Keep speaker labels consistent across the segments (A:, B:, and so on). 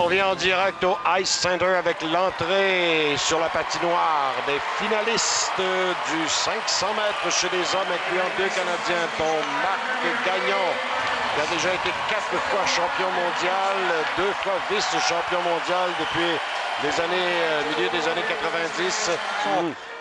A: revient en direct au Ice Center avec l'entrée sur la patinoire des finalistes du 500 mètres chez les hommes, incluant 2 Canadiens, dont Marc Gagnon, qui a déjà été 4 fois champion mondial, 2 fois vice-champion mondial depuis les années, milieu des années 90.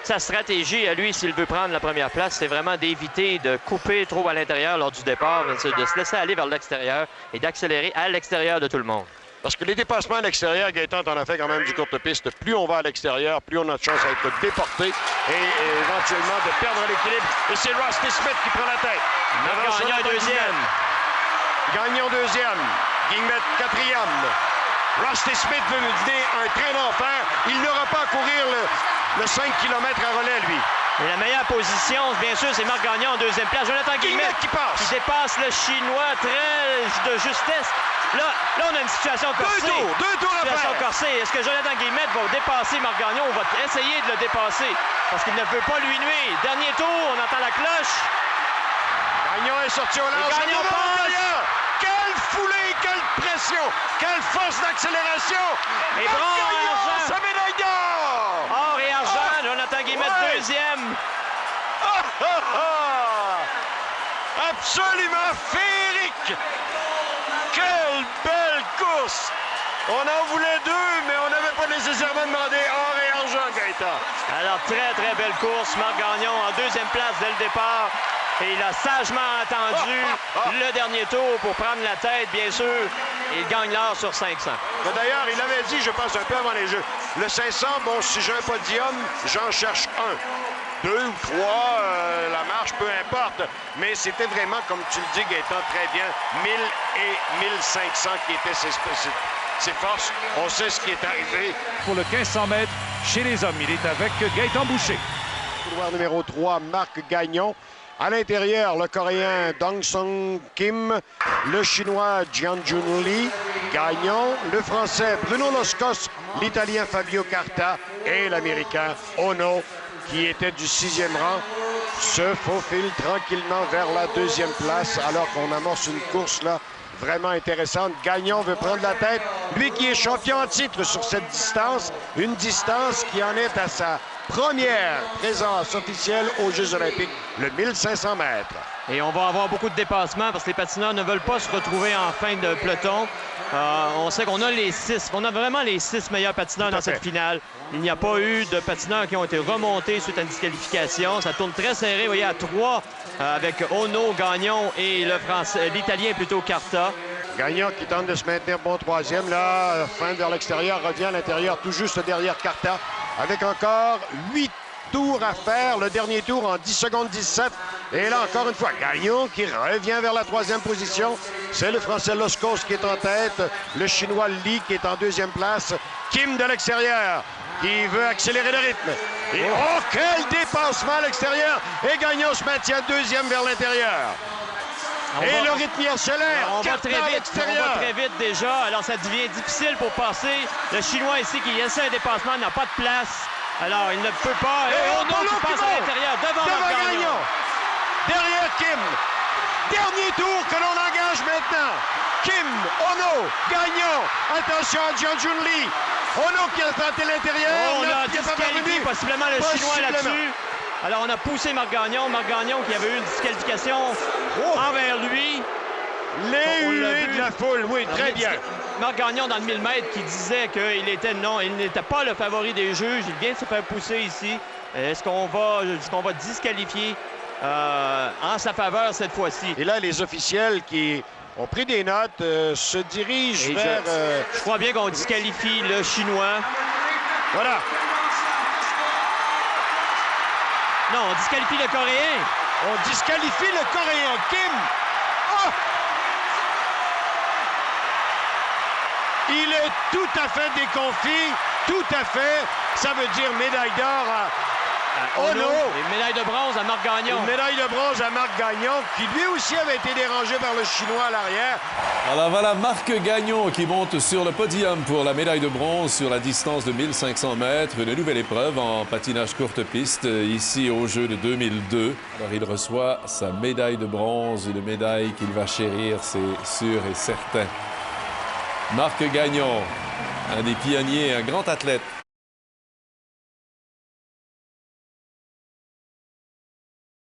B: Sa stratégie à lui, s'il veut prendre la première place, c'est vraiment d'éviter de couper trop à l'intérieur lors du départ, de se laisser aller vers l'extérieur et d'accélérer à l'extérieur de tout le monde.
A: Parce que les dépassements à l'extérieur, Gaëtan t'en a fait quand même du courte piste. Plus on va à l'extérieur, plus on a de chance à être déporté et éventuellement de perdre l'équilibre. Et c'est Rusty Smith qui prend la tête.
B: Gagnon deuxième.
A: Gagnon deuxième. Guillemette quatrième. Rusty Smith veut nous donner un train d'enfer. Il n'aura pas à courir le 5 km à relais, lui.
B: Et la meilleure position, bien sûr, c'est Marc Gagnon en deuxième place. Jonathan Guillemette
A: qui passe.
B: Qui dépasse le Chinois très de justesse. Là, on a une situation corsée.
A: Deux tours à faire.
B: Corsée. Est-ce que Jonathan Guillemette va dépasser Marc Gagnon ou va essayer de le dépasser? Parce qu'il ne veut pas lui nuire. Dernier tour, on entend la cloche.
A: Gagnon est sorti au large.
B: Gagnon passe.
A: Quelle foulée, quelle pression, quelle force d'accélération.
B: Et bronze et argent.
A: Sa médaille d'or.
B: Or et argent. Jonathan Guillemette deuxième.
A: Absolument féerique. Quelle belle course! On en voulait 2, mais on n'avait pas nécessairement demandé or et argent, Gaëtan.
B: Alors, très, très belle course. Marc Gagnon en deuxième place dès le départ. Et il a sagement attendu le dernier tour pour prendre la tête, bien sûr. Et il gagne l'or sur 500.
A: D'ailleurs, il avait dit, je pense un peu avant les Jeux, le 500, bon, si j'ai un podium, j'en cherche un. 2 ou 3, la marche, peu importe. Mais c'était vraiment, comme tu le dis, Gaëtan, très bien, 1000 et 1500 qui étaient ses forces. On sait ce qui est arrivé.
C: Pour le 1500 mètres chez les hommes, il est avec Gaëtan Boucher.
A: Couloir numéro 3, Marc Gagnon. À l'intérieur, le Coréen Dong Sung Kim, le Chinois Jianjun Lee, Gagnon, le Français Bruno Loscos, l'Italien Fabio Carta et l'Américain Ono, qui était du 6e rang, se faufile tranquillement vers la 2e place alors qu'on amorce une course là vraiment intéressante. Gagnon veut prendre la tête, lui qui est champion en titre sur cette distance, une distance qui en est à sa première présence officielle aux Jeux olympiques, le 1500 mètres.
B: Et on va avoir beaucoup de dépassements parce que les patineurs ne veulent pas se retrouver en fin de peloton. On sait qu'on a les 6, on a vraiment les 6 meilleurs patineurs dans cette finale. Il n'y a pas eu de patineurs qui ont été remontés suite à une disqualification. Ça tourne très serré, vous voyez, à 3 avec Ono, Gagnon et l'Italien plutôt Carta.
A: Gagnon qui tente de se maintenir bon 3e, là, fin vers l'extérieur, revient à l'intérieur, tout juste derrière Carta, avec encore 8 tours à faire, le dernier tour en 10 secondes 17. Et là, encore une fois, Gagnon qui revient vers la 3e position. C'est le Français Loscos qui est en tête, le Chinois Lee qui est en 2e place, Kim de l'extérieur qui veut accélérer le rythme. Et oh, quel dépassement à l'extérieur! Et Gagnon se maintient 2e vers l'intérieur. Et le rythme y accélère.
B: On va très vite déjà. Alors, ça devient difficile pour passer. Le Chinois ici qui essaie un dépassement n'a pas de place. Alors, il ne peut pas. Et Ono qui passe à l'intérieur devant Gagnon.
A: Derrière Kim. Dernier tour que l'on engage maintenant. Kim, Ono, Gagnon. Attention à Jianjun Lee. Ono qui a tenté l'intérieur.
B: On a disqualifié possiblement le Chinois là-dessus. Alors, on a poussé Marc Gagnon. Marc Gagnon qui avait eu une disqualification envers lui.
A: Les huées de la foule, oui, très bien.
B: Marc Gagnon dans le 1000 mètres qui disait qu'il n'était pas le favori des juges. Il vient de se faire pousser ici. Est-ce qu'on va disqualifier en sa faveur cette fois-ci?
A: Et là, les officiels qui ont pris des notes se dirigent vers...
B: Je crois bien qu'on disqualifie le Chinois.
A: Voilà.
B: Non, on disqualifie le Coréen.
A: On disqualifie le Coréen. Kim. Oh! Il est tout à fait déconfit. Tout à fait. Ça veut dire médaille d'or à Ono.
B: Et médaille de bronze à Marc Gagnon.
A: Une médaille de bronze à Marc Gagnon, qui lui aussi avait été dérangé par le Chinois à l'arrière.
D: Alors voilà Marc Gagnon qui monte sur le podium pour la médaille de bronze sur la distance de 1500 mètres. Une nouvelle épreuve en patinage courte piste ici aux Jeux de 2002. Alors il reçoit sa médaille de bronze, une médaille qu'il va chérir, c'est sûr et certain. Marc Gagnon un des pionniers, un grand athlète.